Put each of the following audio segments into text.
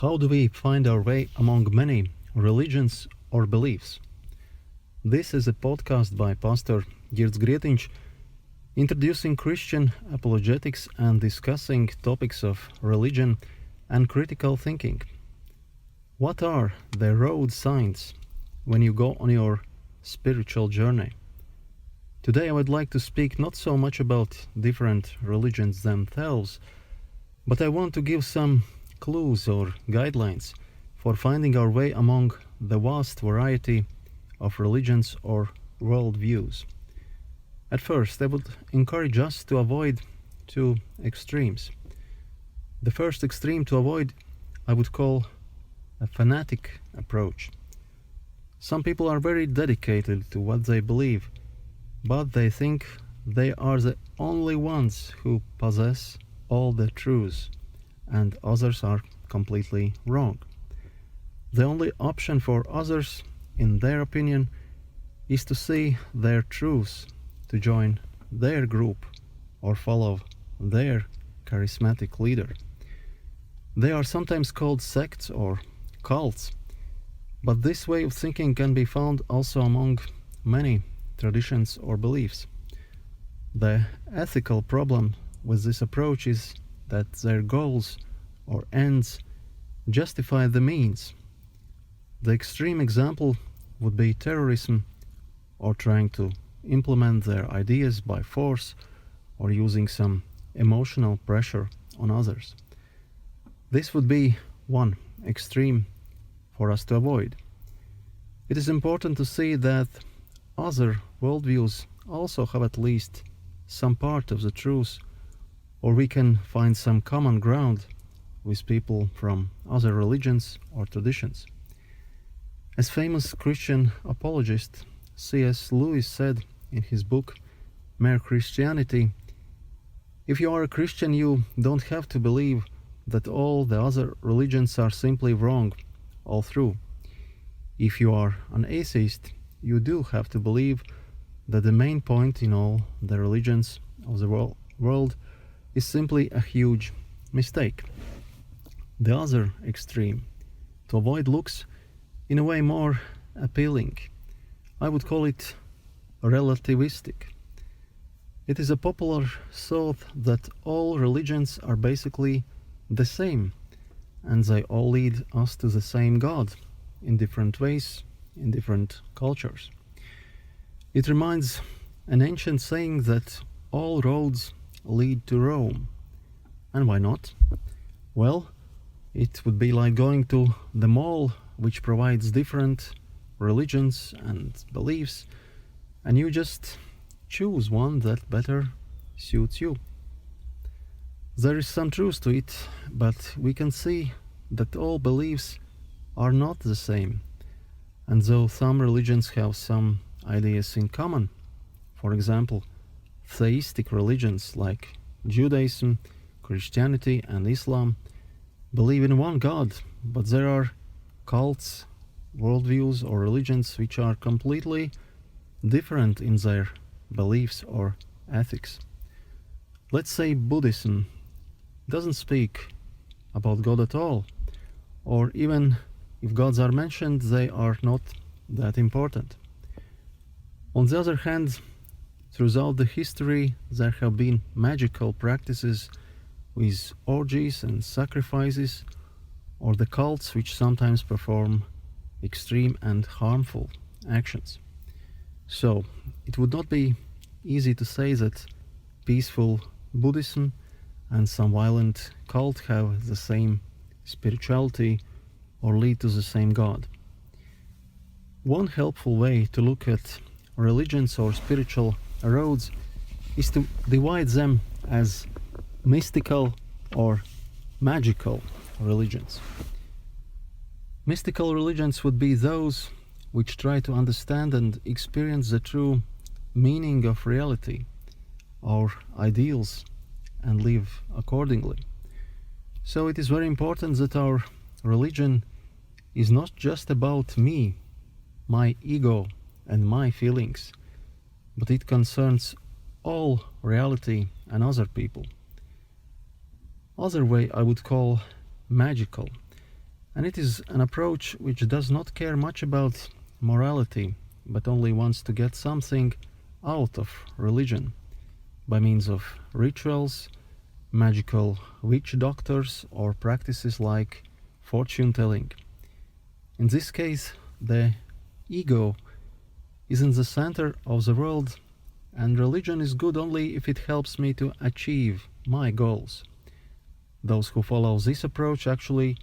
How do we find our way among many religions or beliefs? This is a podcast by Pastor Ģirts Grietiņš, introducing Christian apologetics and discussing topics of religion and critical thinking. What are the road signs when you go on your spiritual journey? Today I would like to speak not so much about different religions themselves, but I want to give some clues or guidelines for finding our way among the vast variety of religions or worldviews. At first, I would encourage us to avoid two extremes. The first extreme to avoid I would call a fanatic approach. Some people are very dedicated to what they believe, but they think they are the only ones who possess all the truths, and others are completely wrong. The only option for others, in their opinion, is to see their truths, to join their group, or follow their charismatic leader. They are sometimes called sects or cults, but this way of thinking can be found also among many traditions or beliefs. The ethical problem with this approach is that their goals or ends justify the means. The extreme example would be terrorism, or trying to implement their ideas by force, or using some emotional pressure on others. This would be one extreme for us to avoid. It is important to see that other worldviews also have at least some part of the truth, or we can find some common ground with people from other religions or traditions. As famous Christian apologist C.S. Lewis said in his book Mere Christianity, if you are a Christian, you don't have to believe that all the other religions are simply wrong all through. If you are an atheist, you do have to believe that the main point in all the religions of the world is simply a huge mistake. The other extreme to avoid looks in a way more appealing. I would call it relativistic. It is a popular thought that all religions are basically the same, and they all lead us to the same God in different ways, in different cultures. It reminds an ancient saying that all roads lead to Rome. And why not? Well, it would be like going to the mall, which provides different religions and beliefs, and you just choose one that better suits you. There is some truth to it, but we can see that all beliefs are not the same, and though some religions have some ideas in common, for example, theistic religions like Judaism, Christianity and Islam believe in one God, but there are cults, worldviews or religions which are completely different in their beliefs or ethics. Let's say Buddhism doesn't speak about God at all, or even if gods are mentioned, they are not that important. On the other hand, throughout the history, there have been magical practices with orgies and sacrifices, or the cults which sometimes perform extreme and harmful actions. So, it would not be easy to say that peaceful Buddhism and some violent cult have the same spirituality or lead to the same God. One helpful way to look at religions or spiritual roads is to divide them as mystical or magical religions. Mystical religions would be those which try to understand and experience the true meaning of reality, our ideals, and live accordingly. So it is very important that our religion is not just about me, my ego, and my feelings, but it concerns all reality and other people. Other way I would call magical. And it is an approach which does not care much about morality, but only wants to get something out of religion by means of rituals, magical witch doctors, or practices like fortune telling. In this case, the ego is in the center of the world, and religion is good only if it helps me to achieve my goals. Those who follow this approach actually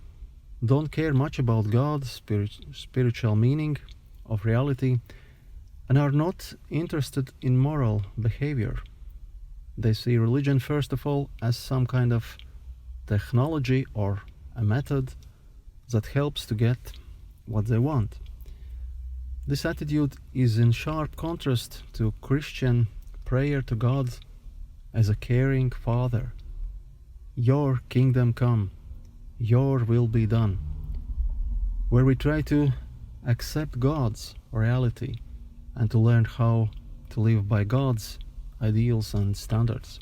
don't care much about God, spiritual meaning of reality, and are not interested in moral behavior. They see religion first of all as some kind of technology or a method that helps to get what they want. This attitude is in sharp contrast to Christian prayer to God as a caring Father. Your kingdom come, your will be done, where we try to accept God's reality and to learn how to live by God's ideals and standards.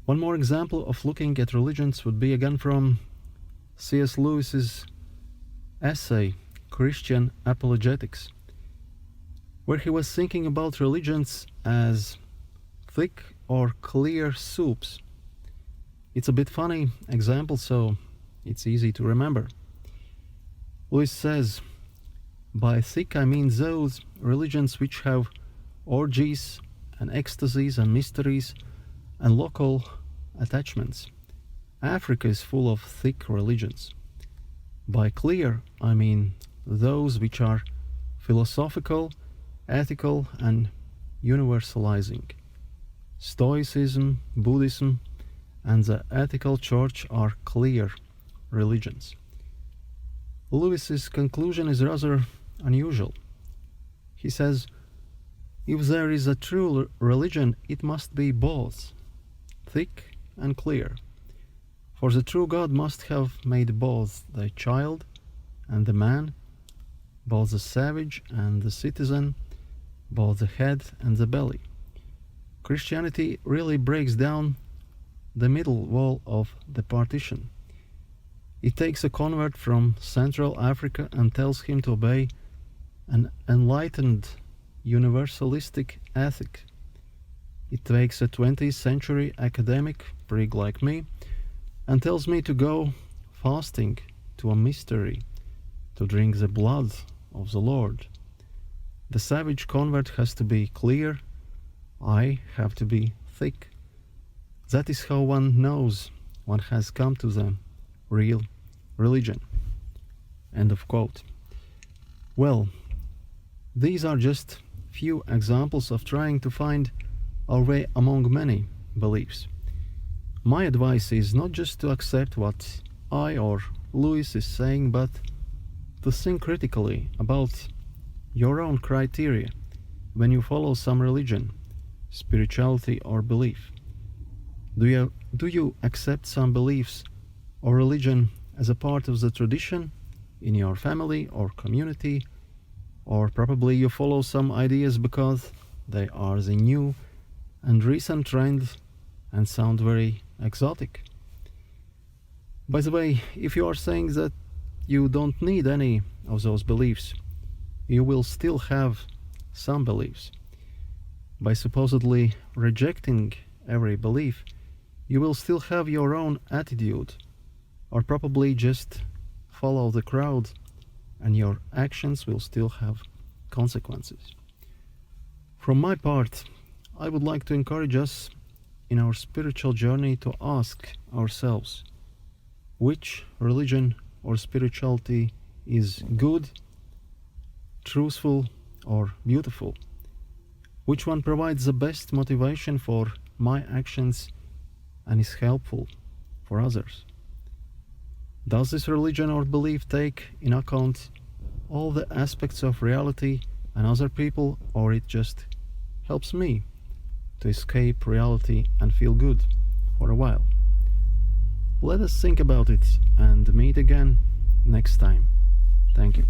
One more example of looking at religions would be again from C.S. Lewis's essay, Christian Apologetics, where he was thinking about religions as thick or clear soups. It's a bit funny example, so it's easy to remember. Lewis says, by thick I mean those religions which have orgies and ecstasies and mysteries and local attachments. Africa is full of thick religions. By clear I mean those which are philosophical, ethical, and universalizing. Stoicism, Buddhism, and the ethical church are clear religions. Lewis's conclusion is rather unusual. He says, if there is a true religion, it must be both thick and clear. For the true God must have made both the child and the man, both the savage and the citizen, both the head and the belly. Christianity really breaks down the middle wall of the partition. It takes a convert from Central Africa and tells him to obey an enlightened, universalistic ethic. It takes a 20th century academic prig like me and tells me to go fasting to a mystery, to drink the blood of the Lord. The savage convert has to be clear, I have to be thick. That is how one knows one has come to the real religion. End of quote. Well, these are just few examples of trying to find our way among many beliefs. My advice is not just to accept what I or Lewis is saying, but to think critically about your own criteria when you follow some religion, spirituality, or belief. Do you accept some beliefs or religion as a part of the tradition in your family or community, or probably you follow some ideas because they are the new and recent trend and sound very exotic? By the way, if you are saying that you don't need any of those beliefs, you will still have some beliefs. By supposedly rejecting every belief, you will still have your own attitude, or probably just follow the crowd, and your actions will still have consequences. From my part, I would like to encourage us in our spiritual journey to ask ourselves which religion or spirituality is good, truthful, or beautiful. Which one provides the best motivation for my actions and is helpful for others? Does this religion or belief take in account all the aspects of reality and other people, or it just helps me to escape reality and feel good for a while? Let us think about it and meet again next time. Thank you.